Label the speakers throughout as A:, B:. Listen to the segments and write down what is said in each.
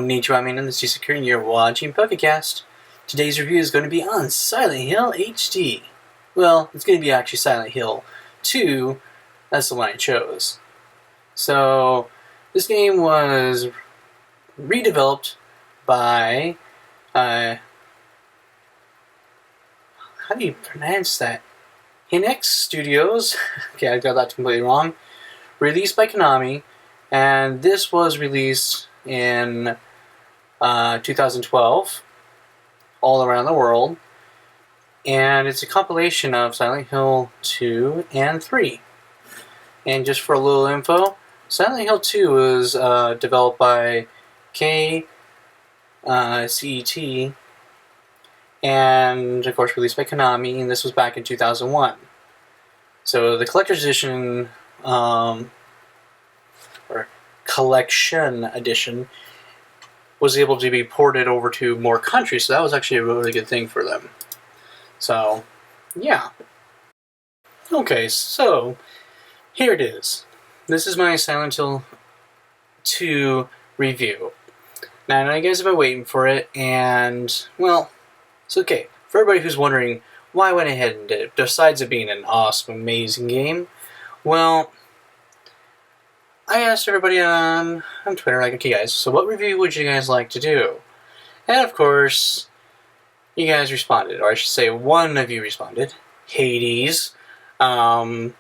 A: Konnichiwa, my name is Secure and you're watching PokeCast. Today's review is going to be on Silent Hill HD. Well, it's going to be actually Silent Hill 2, that's the one I chose. So, this game was redeveloped by, how do you pronounce that? Hinex Studios. Okay, I got that completely wrong. Released by Konami, and this was released in 2012 all around the world, and it's a compilation of Silent Hill 2 and 3. And just for a little info, Silent Hill 2 was developed by KCET and of course released by Konami, and this was back in 2001. So the collector's edition, or collection edition, was able to be ported over to more countries, so that was actually a really good thing for them. So, yeah. Okay, so, here it is. This is my Silent Hill 2 review. Now, I know you guys have been waiting for it, and, well, it's okay. For everybody who's wondering why I went ahead and did it, besides it being an awesome, amazing game, well, I asked everybody on Twitter, like, okay guys, so what review would you guys like to do? And of course, you guys responded, or I should say one of you responded. Hades wanted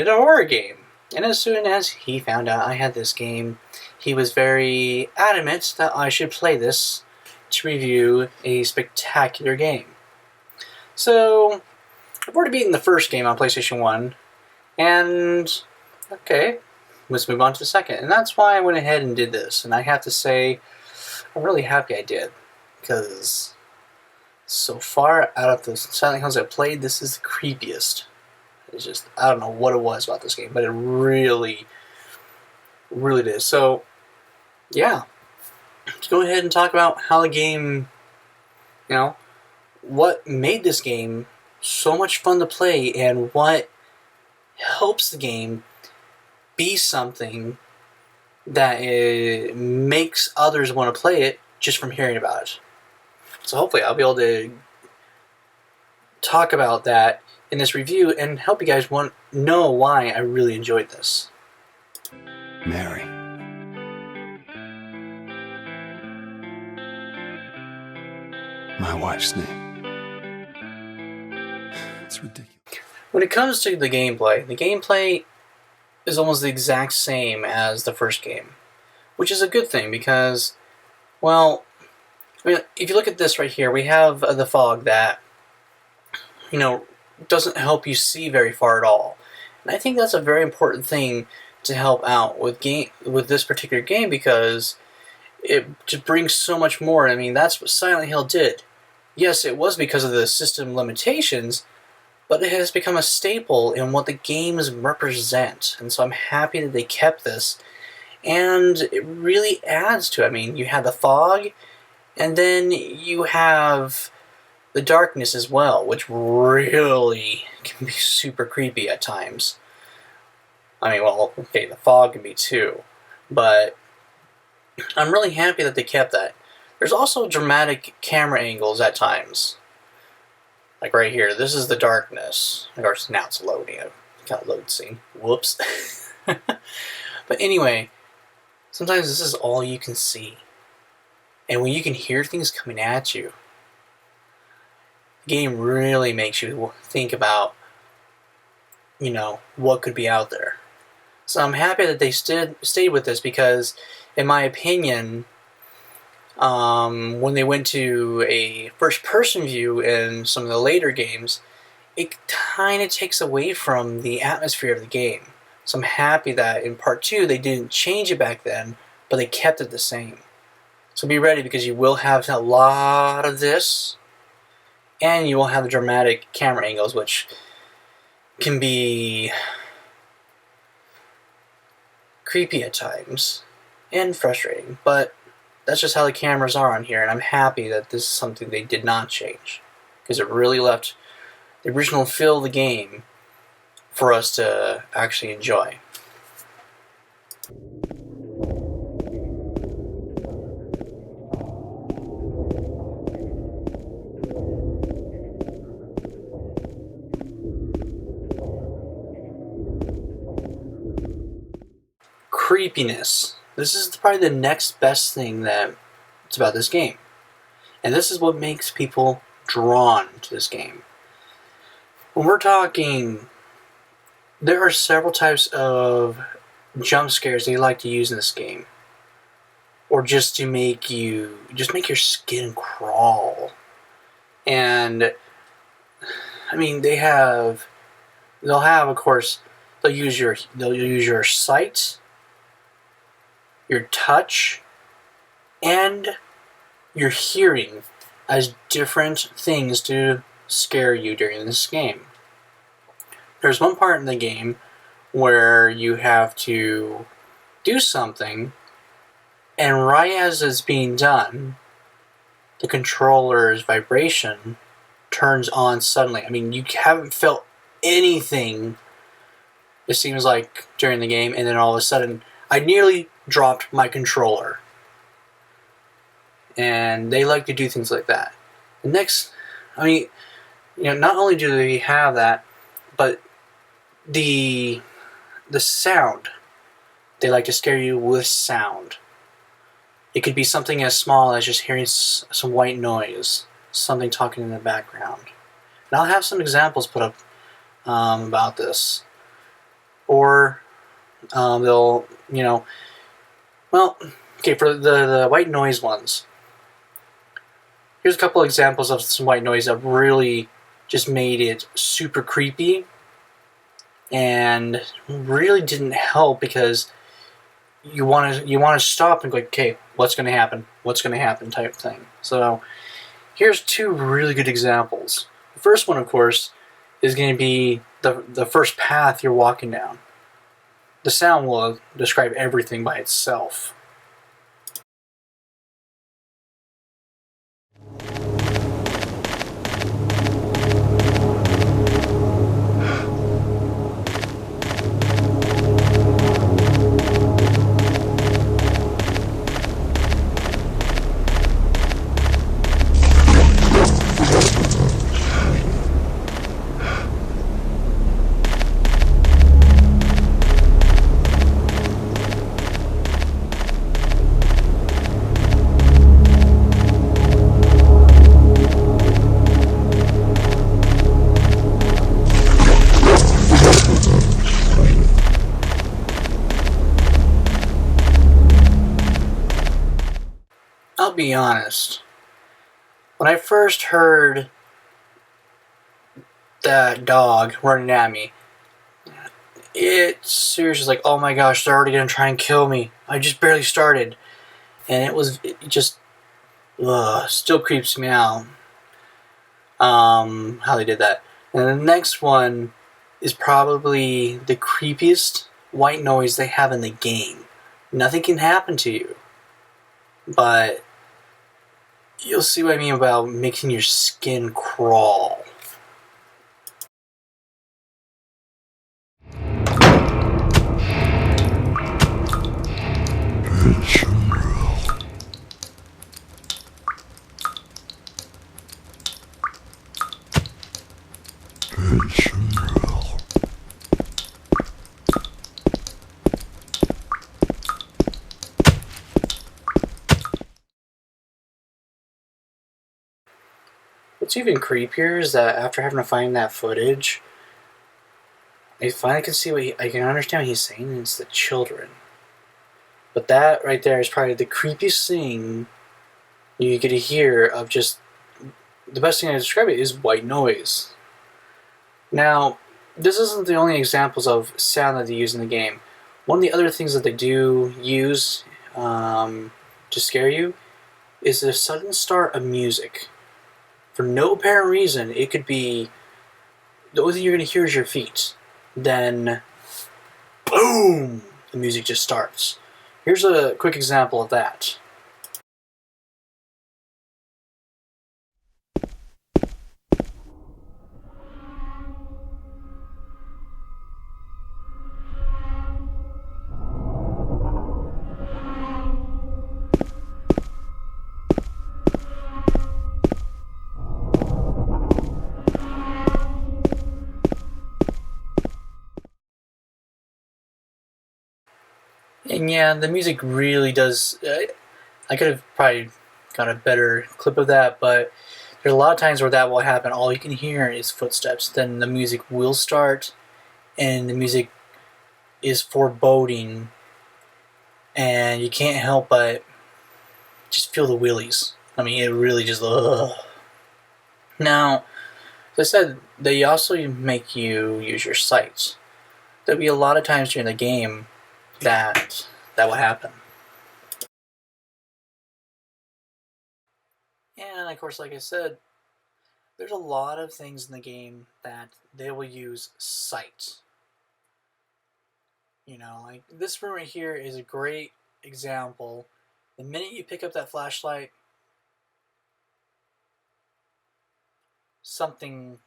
A: a horror game. And as soon as he found out I had this game, he was very adamant that I should play this to review a spectacular game. So, I've already beaten the first game on PlayStation 1, and okay, let's move on to the second. And that's why I went ahead and did this. And I have to say, I'm really happy I did. Because so far, out of the Silent Hills I've played, this is the creepiest. It's just, I don't know what it was about this game, but it really, really did. So, yeah. Let's go ahead and talk about how the game, what made this game so much fun to play, and what helps the game be something that makes others want to play it just from hearing about it. So hopefully I'll be able to talk about that in this review and help you guys know why I really enjoyed this.
B: Mary. My wife's name. It's ridiculous.
A: When it comes to the gameplay is almost the exact same as the first game, which is a good thing because, well, if you look at this right here, we have the fog that, doesn't help you see very far at all. And I think that's a very important thing to help out with this particular game, because it just brings so much more. I mean, that's what Silent Hill did. Yes, it was because of the system limitations, but it has become a staple in what the games represent. And so I'm happy that they kept this. And it really adds to it. I mean, you have the fog, and then you have the darkness as well, which really can be super creepy at times. I mean, well, okay, the fog can be too. But I'm really happy that they kept that. There's also dramatic camera angles at times. Like right here, this is the darkness. Of course, now it's loading. I've got a load scene. Whoops. But anyway, sometimes this is all you can see. And when you can hear things coming at you, the game really makes you think about, what could be out there. So I'm happy that they stayed with this, because, in my opinion, when they went to a first-person view in some of the later games, it kind of takes away from the atmosphere of the game. So I'm happy that in Part 2 they didn't change it back then, but they kept it the same. So be ready, because you will have a lot of this, and you will have the dramatic camera angles, which can be creepy at times and frustrating, but that's just how the cameras are on here, and I'm happy that this is something they did not change, because it really left the original feel of the game for us to actually enjoy. creepiness. This is probably the next best thing that it's about this game. And this is what makes people drawn to this game. When we're talking, there are several types of jump scares they like to use in this game. Or just to make your skin crawl. And, I mean, they'll have, of course, they'll use your sight, your touch, and your hearing as different things to scare you during this game. There's one part in the game where you have to do something, and right as it's being done, the controller's vibration turns on suddenly. I mean, you haven't felt anything, it seems like, during the game, and then all of a sudden, I nearly dropped my controller. And they like to do things like that. The next, I mean, not only do they have that, but the sound. They like to scare you with sound. It could be something as small as just hearing some white noise, something talking in the background. And I'll have some examples put up about this. Or they'll, well, okay, for the white noise ones, here's a couple examples of some white noise that really just made it super creepy and really didn't help because you want to stop and go, okay, what's going to happen? What's going to happen type thing. So here's two really good examples. The first one, of course, is going to be the first path you're walking down. The sound will describe everything by itself. I'll be honest. When I first heard that dog running at me, it seriously was like, oh my gosh, they're already going to try and kill me. I just barely started. And it just still creeps me out how they did that. And the next one is probably the creepiest white noise they have in the game. Nothing can happen to you, but you'll see what I mean about making your skin crawl. What's even creepier is that after having to find that footage, I finally can see I can understand what he's saying, and it's the children. But that right there is probably the creepiest thing you get to hear of just, the best thing I describe it is white noise. Now, this isn't the only examples of sound that they use in the game. One of the other things that they do use to scare you is the sudden start of music. For no apparent reason, it could be the only thing you're going to hear is your feet. Then, boom, the music just starts. Here's a quick example of that. And yeah, the music really does. I could have probably got a better clip of that, but there's a lot of times where that will happen. All you can hear is footsteps. Then the music will start, and the music is foreboding, and you can't help but just feel the willies. I mean, it really just. Ugh. Now, as I said, they also make you use your sights. There'll be a lot of times during the game that will happen. And of course, like I said, there's a lot of things in the game that they will use sight. You know, like this room right here is a great example. The minute you pick up that flashlight, something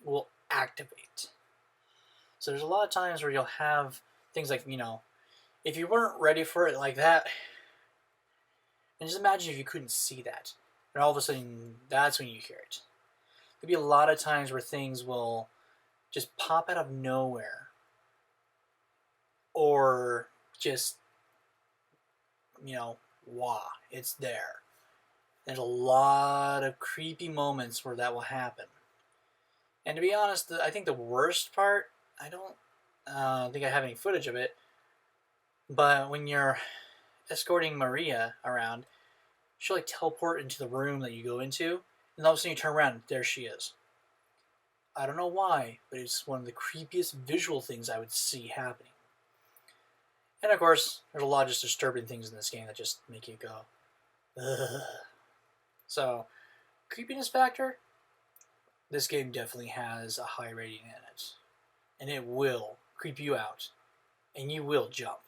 A: will activate. So there's a lot of times where you'll have things like, if you weren't ready for it like that, and just imagine if you couldn't see that, and all of a sudden that's when you hear it. There'll be a lot of times where things will just pop out of nowhere, or just, wah, it's there. There's a lot of creepy moments where that will happen. And to be honest, I think the worst part, I don't think I have any footage of it, but when you're escorting Maria around, she'll like teleport into the room that you go into, and all of a sudden you turn around, and there she is. I don't know why, but it's one of the creepiest visual things I would see happening. And of course, there's a lot of just disturbing things in this game that just make you go, ugh. So, creepiness factor, this game definitely has a high rating in it. And it will creep you out. And you will jump.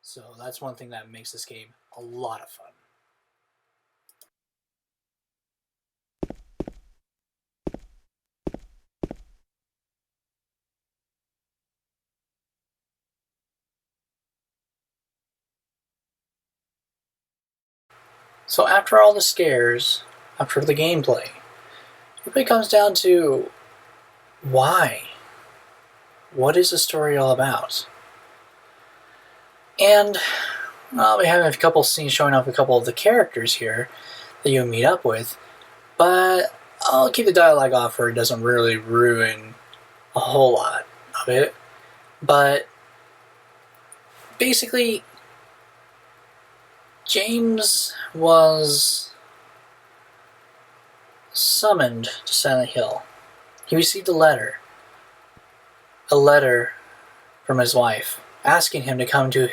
A: So that's one thing that makes this game a lot of fun. So after all the scares, after the gameplay, it really comes down to why? What is the story all about? And I'll be having a couple scenes showing off a couple of the characters here that you'll meet up with, but I'll keep the dialogue off where it doesn't really ruin a whole lot of it. But basically, James was summoned to Silent Hill. He received a letter from his wife asking him to come to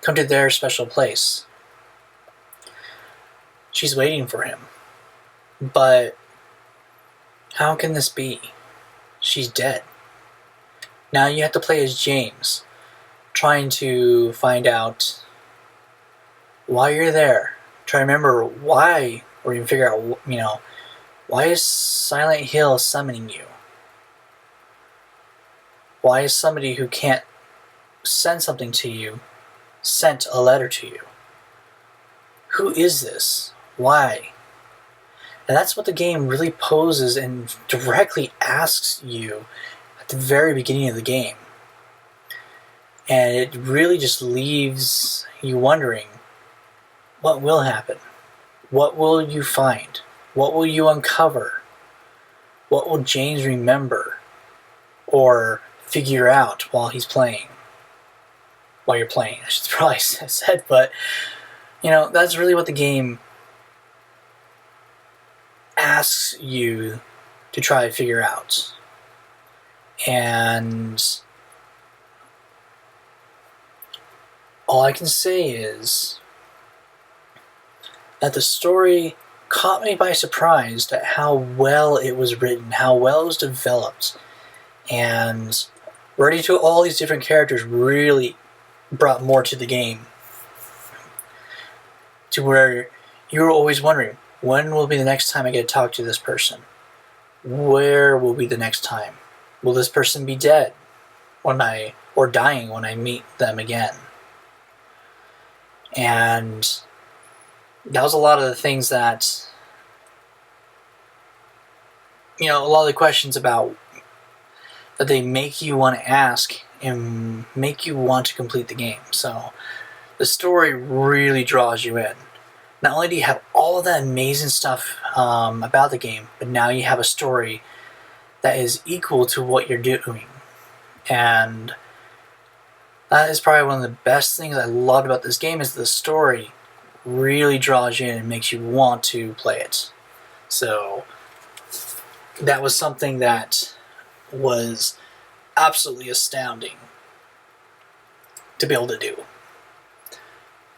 A: their special place. She's waiting for him. But how can this be? She's dead. Now you have to play as James, trying to find out why you're there. Try to remember why, or even figure out, why is Silent Hill summoning you? Why is somebody who can't send something to you sent a letter to you? Who is this? Why? And that's what the game really poses and directly asks you at the very beginning of the game. And it really just leaves you wondering, what will happen? What will you find? What will you uncover? What will James remember or figure out while you're playing, I should probably have said, but that's really what the game asks you to try to figure out. And all I can say is that the story caught me by surprise at how well it was written, how well it was developed, and writing to all these different characters really brought more to the game, to where you were always wondering, when will be the next time I get to talk to this person? Where will be the next time? Will this person be dead or dying when I meet them again? And that was a lot of the things that, a lot of the questions about that they make you want to ask and make you want to complete the game. So the story really draws you in. Not only do you have all of that amazing stuff about the game, but now you have a story that is equal to what you're doing. And that is probably one of the best things I loved about this game, is the story really draws you in and makes you want to play it. So that was something that was absolutely astounding to be able to do.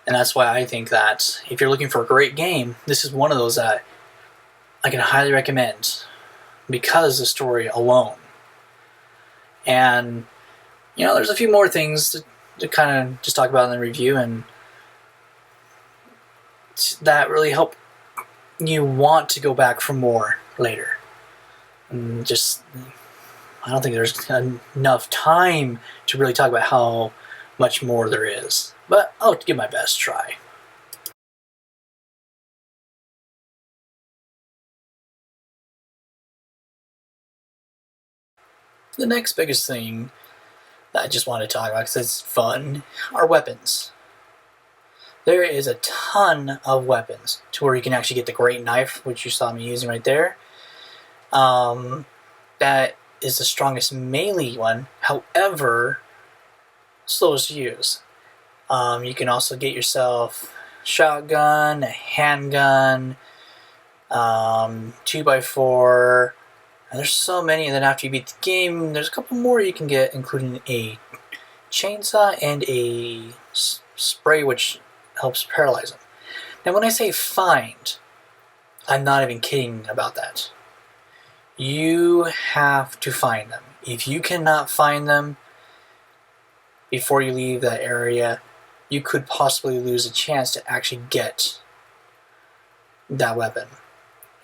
A: And that's why I think that if you're looking for a great game, this is one of those that I can highly recommend because of the story alone. And, you know, there's a few more things to kind of just talk about in the review, and that really help you want to go back for more later. And just, I don't think there's enough time to really talk about how much more there is. But I'll give my best try. The next biggest thing that I just want to talk about, because it's fun, are weapons. There is a ton of weapons to where you can actually get the great knife, which you saw me using right there. That is the strongest melee one, however, slowest to use. You can also get yourself a shotgun, a handgun, 2x4. And there's so many, and then after you beat the game, there's a couple more you can get, including a chainsaw and a spray which helps paralyze them. Now when I say find, I'm not even kidding about that. You have to find them. If you cannot find them before you leave that area, you could possibly lose a chance to actually get that weapon.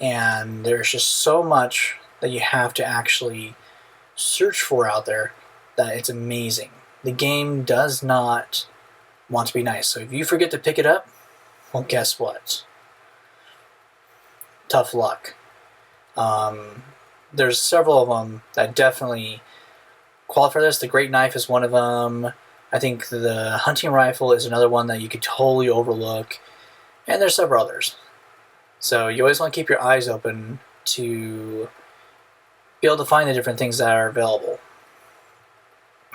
A: And there's just so much that you have to actually search for out there that it's amazing. The game does not want to be nice. So if you forget to pick it up, well, guess what? Tough luck. There's several of them that definitely qualify for this. The great knife is one of them. I think the hunting rifle is another one that you could totally overlook. And there's several others. So you always want to keep your eyes open to be able to find the different things that are available.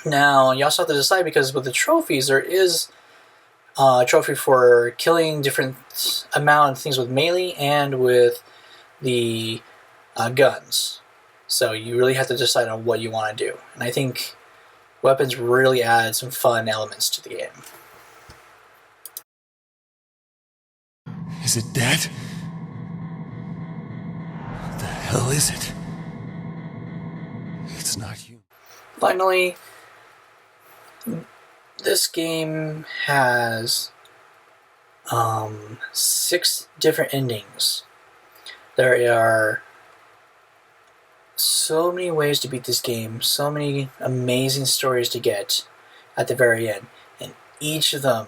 A: Now, you also have to decide, because with the trophies, there is a trophy for killing different amount of things with melee and with the guns. So you really have to decide on what you want to do. And I think weapons really add some fun elements to the game.
B: Is it dead? What the hell is it? It's not human.
A: Finally, this game has 6 different endings. There are so many ways to beat this game, so many amazing stories to get at the very end, and each of them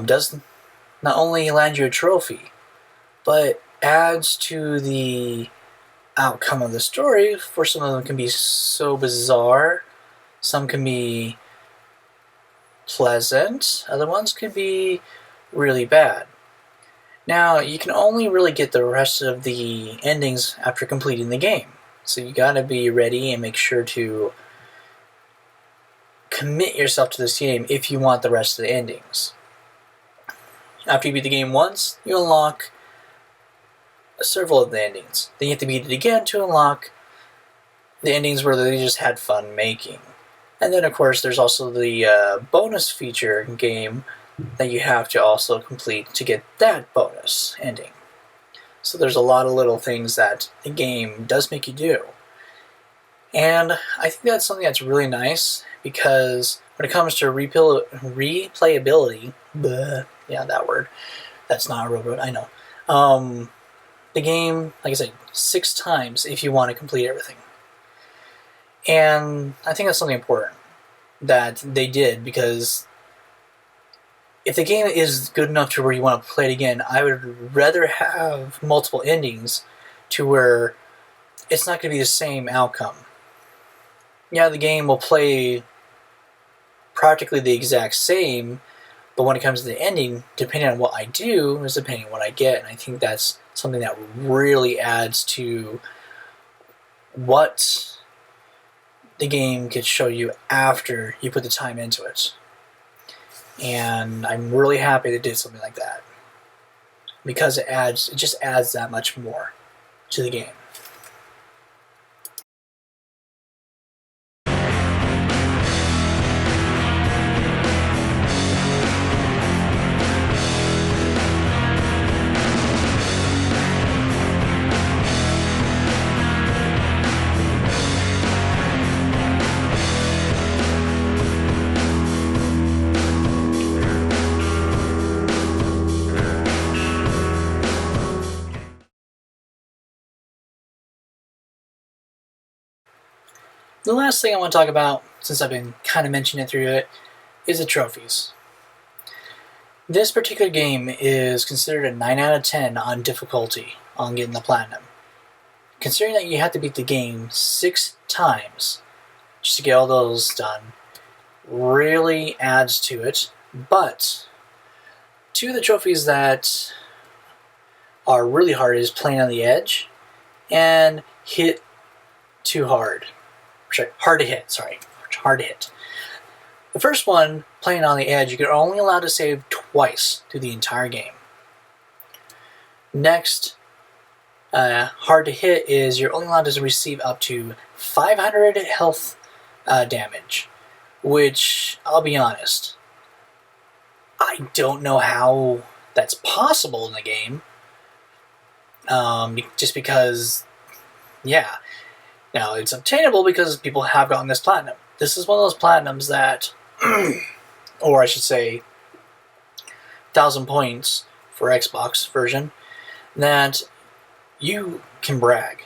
A: does not only land you a trophy, but adds to the outcome of the story. For some of them can be so bizarre, some can be pleasant, other ones could be really bad. Now, you can only really get the rest of the endings after completing the game, so you gotta be ready and make sure to commit yourself to this game if you want the rest of the endings. After you beat the game once, you unlock several of the endings. Then you have to beat it again to unlock the endings where they just had fun making. And then, of course, there's also the bonus feature game that you have to also complete to get that bonus ending. So there's a lot of little things that the game does make you do. And I think that's something that's really nice, because when it comes to replayability, yeah, that word, that's not a real word, I know. The game, like I said, 6 times if you want to complete everything. And I think that's something important that they did, because if the game is good enough to where you want to play it again, I would rather have multiple endings to where it's not going to be the same outcome. yeah, the game will play practically the exact same, but when it comes to the ending, depending on what I do, is depending on what I get. And I think that's something that really adds to what the game could show you after you put the time into it. And I'm really happy they did something like that, because it just adds that much more to the game. The last thing I want to talk about, since I've been kind of mentioning it through it, is the trophies. This particular game is considered a 9 out of 10 on difficulty on getting the platinum. Considering that you have to beat the game 6 times just to get all those done, really adds to it. But two of the trophies that are really hard is Playing on the Edge and Hit Too Hard. Hard to hit, sorry. Hard to hit. The first one, Playing on the Edge, you're only allowed to save twice through the entire game. Next, hard to hit is you're only allowed to receive up to 500 health damage, which, I'll be honest, I don't know how that's possible in the game. Just because, yeah. Now, it's obtainable because people have gotten this platinum. This is one of those platinums that, or I should say, 1,000 points for Xbox version, that you can brag.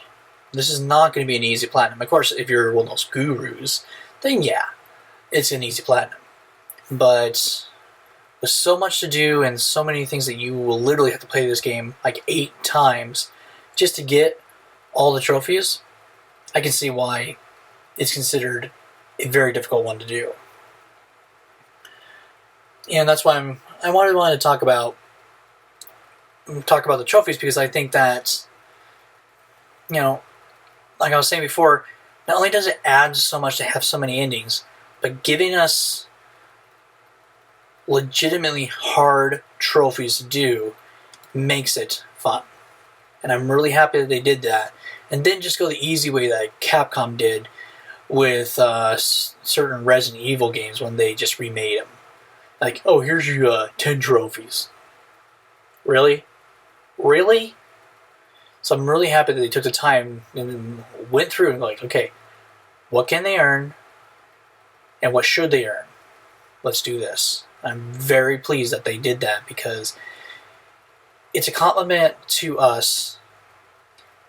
A: This is not going to be an easy platinum. Of course, if you're one of those gurus, then yeah, it's an easy platinum. But with so much to do and so many things that you will literally have to play this game like 8 times just to get all the trophies, I can see why it's considered a very difficult one to do. And that's why I wanted to talk about the trophies, because I think that, you know, like I was saying before, not only does it add so much to have so many endings, but giving us legitimately hard trophies to do makes it fun. And I'm really happy that they did that. And didn't just go the easy way that Capcom did with certain Resident Evil games when they just remade them. Like, oh, here's your 10 trophies. Really? Really? So I'm really happy that they took the time and went through and like, okay, what can they earn? And what should they earn? Let's do this. I'm very pleased that they did that, because it's a compliment to us,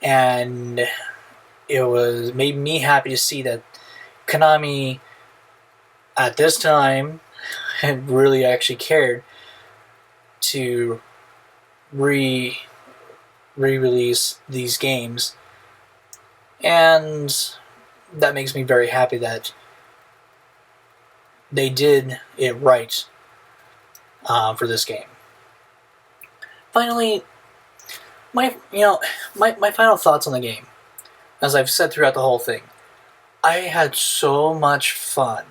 A: and it made me happy to see that Konami at this time had really actually cared to re-release these games, and that makes me very happy that they did it right for this game. Finally, my final thoughts on the game, as I've said throughout the whole thing, I had so much fun.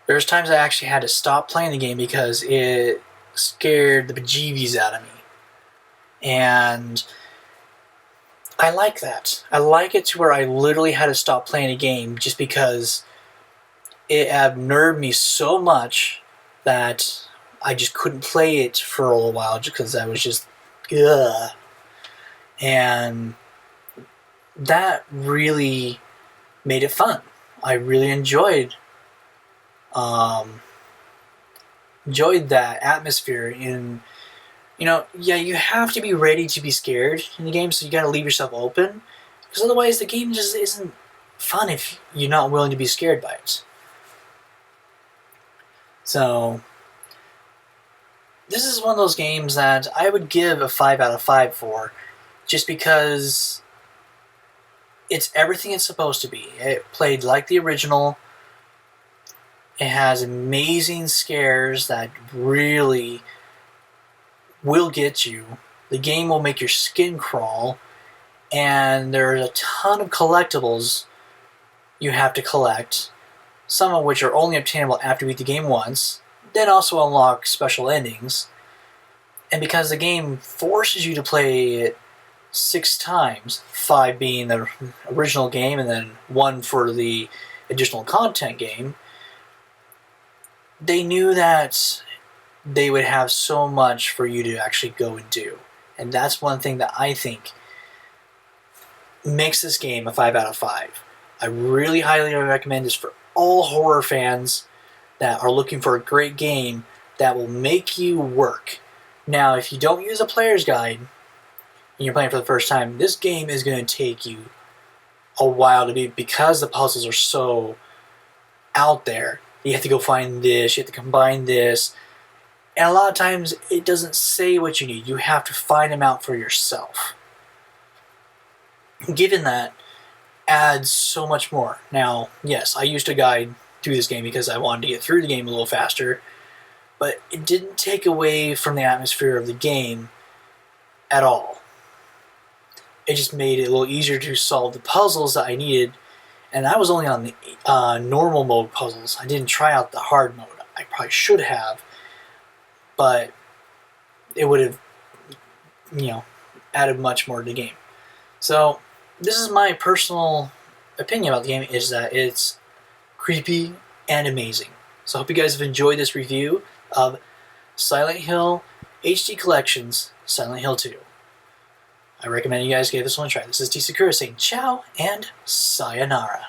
A: There's times I actually had to stop playing the game because it scared the bejeebies out of me. And I like that. I like it to where I literally had to stop playing a game just because it unnerved me so much that I just couldn't play it for a little while, just because I was just, ugh. And that really made it fun. I really enjoyed that atmosphere. In, you have to be ready to be scared in the game, so you got to leave yourself open, because otherwise the game just isn't fun if you're not willing to be scared by it. So this is one of those games that I would give a 5 out of 5 for, just because It's everything it's supposed to be. It played like the original. It has amazing scares that really will get you. The game will make your skin crawl. And there's a ton of collectibles you have to collect, some of which are only obtainable after you beat the game once, then also unlock special endings. And because the game forces you to play it 6 times, 5 being the original game and then 1 for the additional content game, they knew that they would have so much for you to actually go and do. And that's one thing that I think makes this game a 5 out of 5. I really highly recommend this for all horror fans that are looking for a great game that will make you work. Now, if you don't use a player's guide and you're playing for the first time, this game is going to take you a while to beat because the puzzles are so out there. You have to go find this, you have to combine this, and a lot of times it doesn't say what you need. You have to find them out for yourself. Given that, adds so much more. Now, yes, I used a guide through this game because I wanted to get through the game a little faster, but it didn't take away from the atmosphere of the game at all. It just made it a little easier to solve the puzzles that I needed, and I was only on the normal mode puzzles. I didn't try out the hard mode. I probably should have, but it would have, added much more to the game. So, this is my personal opinion about the game, is that it's creepy and amazing. So I hope you guys have enjoyed this review of Silent Hill HD Collections Silent Hill 2. I recommend you guys give this one a try. This is T. Sakura saying ciao and sayonara.